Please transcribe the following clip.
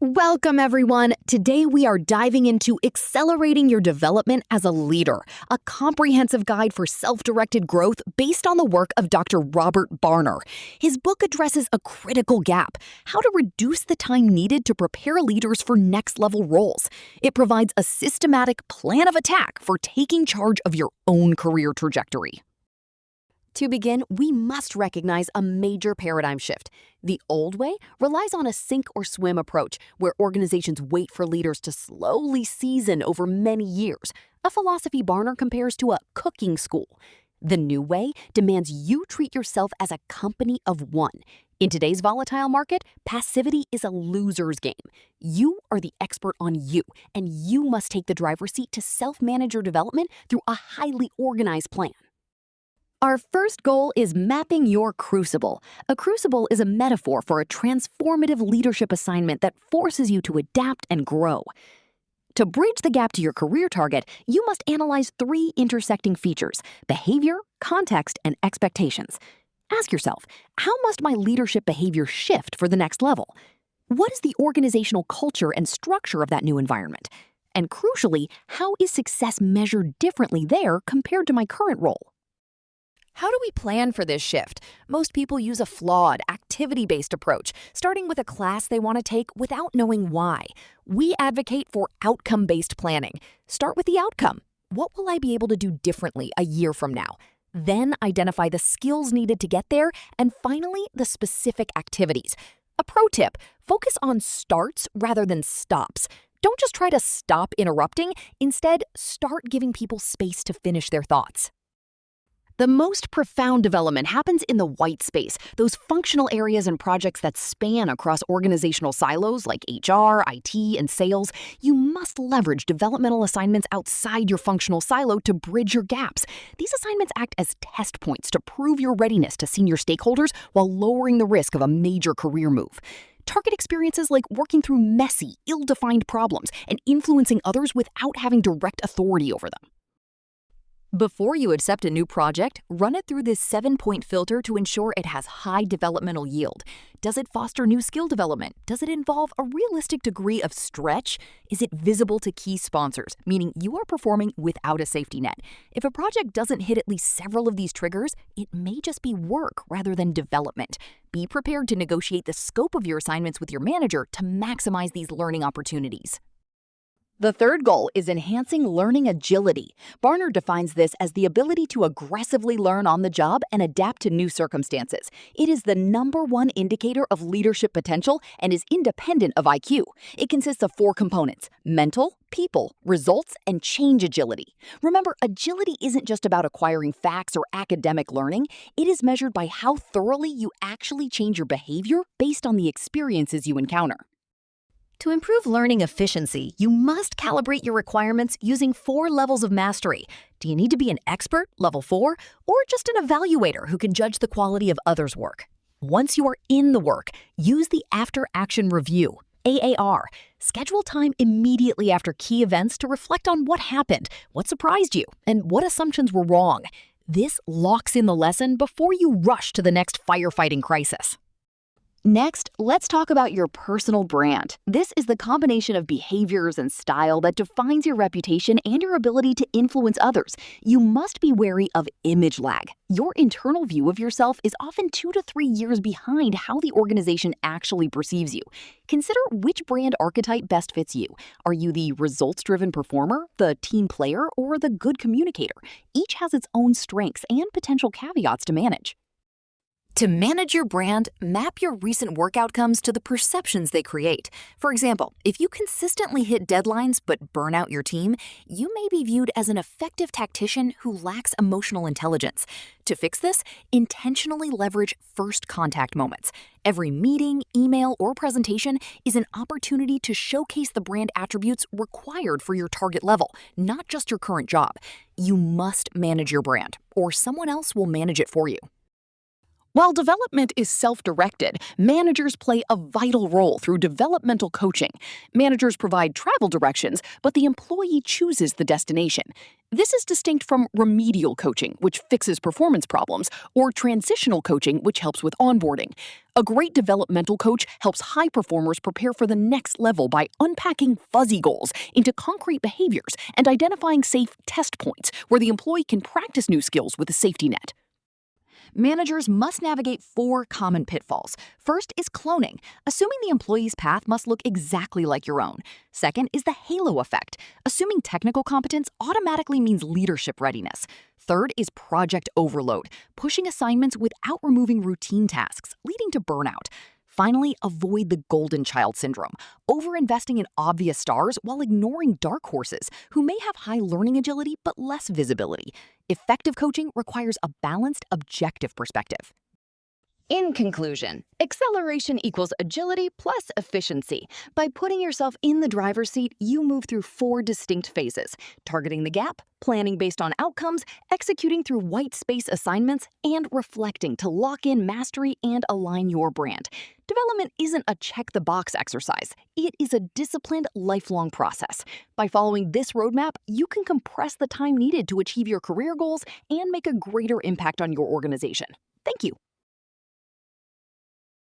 Welcome, everyone. Today, we are diving into accelerating your development as a leader, a comprehensive guide for self-directed growth based on the work of Dr. Robert Barner. His book addresses a critical gap: how to reduce the time needed to prepare leaders for next-level roles. It provides a systematic plan of attack for taking charge of your own career trajectory. To begin, we must recognize a major paradigm shift. The old way relies on a sink or swim approach, where organizations wait for leaders to slowly season over many years, a philosophy Barner compares to a cooking school. The new way demands you treat yourself as a company of one. In today's volatile market, passivity is a loser's game. You are the expert on you, and you must take the driver's seat to self-manage your development through a highly organized plan. Our first goal is mapping your crucible. A crucible is a metaphor for a transformative leadership assignment that forces you to adapt and grow. To bridge the gap to your career target, you must analyze three intersecting features: behavior, context, and expectations. Ask yourself, how must my leadership behavior shift for the next level? What is the organizational culture and structure of that new environment? And crucially, how is success measured differently there compared to my current role? How do we plan for this shift? Most people use a flawed, activity-based approach, starting with a class they want to take without knowing why. We advocate for outcome-based planning. Start with the outcome. What will I be able to do differently a year from now? Then identify the skills needed to get there, and finally, the specific activities. A pro tip: focus on starts rather than stops. Don't just try to stop interrupting. Instead, start giving people space to finish their thoughts. The most profound development happens in the white space, those functional areas and projects that span across organizational silos like HR, IT, and sales. You must leverage developmental assignments outside your functional silo to bridge your gaps. These assignments act as test points to prove your readiness to senior stakeholders while lowering the risk of a major career move. Target experiences like working through messy, ill-defined problems and influencing others without having direct authority over them. Before you accept a new project, run it through this 7-point filter to ensure it has high developmental yield. Does it foster new skill development? Does it involve a realistic degree of stretch? Is it visible to key sponsors, meaning you are performing without a safety net? If a project doesn't hit at least several of these triggers, it may just be work rather than development. Be prepared to negotiate the scope of your assignments with your manager to maximize these learning opportunities. The third goal is enhancing learning agility. Barner defines this as the ability to aggressively learn on the job and adapt to new circumstances. It is the #1 indicator of leadership potential and is independent of IQ. It consists of 4 components: mental, people, results, and change agility. Remember, agility isn't just about acquiring facts or academic learning. It is measured by how thoroughly you actually change your behavior based on the experiences you encounter. To improve learning efficiency, you must calibrate your requirements using 4 levels of mastery. Do you need to be an expert, level 4, or just an evaluator who can judge the quality of others' work? Once you are in the work, use the after-action review, AAR. Schedule time immediately after key events to reflect on what happened, what surprised you, and what assumptions were wrong. This locks in the lesson before you rush to the next firefighting crisis. Next, let's talk about your personal brand. This is the combination of behaviors and style that defines your reputation and your ability to influence others. You must be wary of image lag. Your internal view of yourself is often 2 to 3 years behind how the organization actually perceives you. Consider which brand archetype best fits you. Are you the results-driven performer, the team player, or the good communicator? Each has its own strengths and potential caveats to manage. To manage your brand, map your recent work outcomes to the perceptions they create. For example, if you consistently hit deadlines but burn out your team, you may be viewed as an effective tactician who lacks emotional intelligence. To fix this, intentionally leverage first contact moments. Every meeting, email, or presentation is an opportunity to showcase the brand attributes required for your target level, not just your current job. You must manage your brand, or someone else will manage it for you. While development is self-directed, managers play a vital role through developmental coaching. Managers provide travel directions, but the employee chooses the destination. This is distinct from remedial coaching, which fixes performance problems, or transitional coaching, which helps with onboarding. A great developmental coach helps high performers prepare for the next level by unpacking fuzzy goals into concrete behaviors and identifying safe test points where the employee can practice new skills with a safety net. Managers must navigate 4 common pitfalls. First is cloning, assuming the employee's path must look exactly like your own. Second is the halo effect, assuming technical competence automatically means leadership readiness. Third is project overload, pushing assignments without removing routine tasks, leading to burnout. Finally, avoid the golden child syndrome, overinvesting in obvious stars while ignoring dark horses who may have high learning agility but less visibility. Effective coaching requires a balanced, objective perspective. In conclusion, acceleration equals agility plus efficiency. By putting yourself in the driver's seat, you move through 4 distinct phases: targeting the gap, planning based on outcomes, executing through white space assignments, and reflecting to lock in mastery and align your brand. Development isn't a check-the-box exercise. It is a disciplined, lifelong process. By following this roadmap, you can compress the time needed to achieve your career goals and make a greater impact on your organization. Thank you.